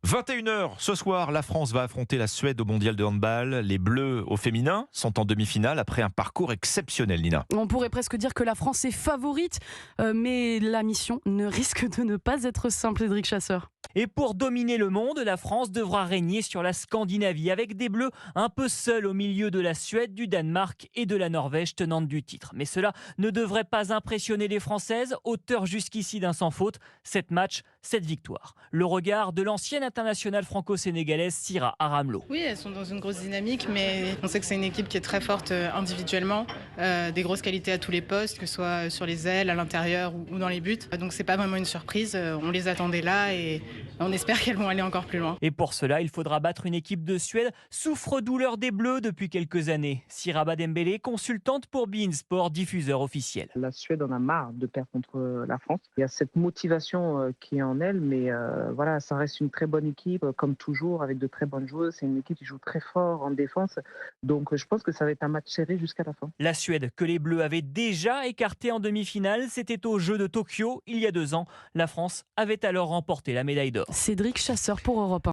21h, ce soir, la France va affronter la Suède au mondial de handball. Les Bleus au féminin sont en demi-finale après un parcours exceptionnel, Nina. On pourrait presque dire que la France est favorite, mais la mission ne risque de ne pas être simple, Cédric Chasseur. Et pour dominer le monde, la France devra régner sur la Scandinavie avec des Bleus un peu seuls au milieu de la Suède, du Danemark et de la Norvège tenante du titre. Mais cela ne devrait pas impressionner les Françaises, auteurs jusqu'ici d'un sans faute. 7 matchs, 7 victoires. Le regard de l'ancienne internationale franco-sénégalaise Sira Aramlo. Oui, elles sont dans une grosse dynamique, mais on sait que c'est une équipe qui est très forte individuellement, des grosses qualités à tous les postes, que ce soit sur les ailes, à l'intérieur ou dans les buts. Donc c'est pas vraiment une surprise, on les attendait là et on espère qu'elles vont aller encore plus loin. Et pour cela, il faudra battre une équipe de Suède souffre-douleur des Bleus depuis quelques années. Siraba Dembélé, consultante pour beIN Sport, diffuseur officiel. La Suède en a marre de perdre contre la France. Il y a cette motivation qui est en elle, mais voilà, ça reste une très bonne équipe, comme toujours, avec de très bonnes joueuses. C'est une équipe qui joue très fort en défense, donc je pense que ça va être un match serré jusqu'à la fin. La Suède, que les Bleus avaient déjà écartée en demi-finale, c'était aux Jeux de Tokyo il y a 2 ans. La France avait alors remporté la médaille d'or. Cédric Chasseur pour Europe 1.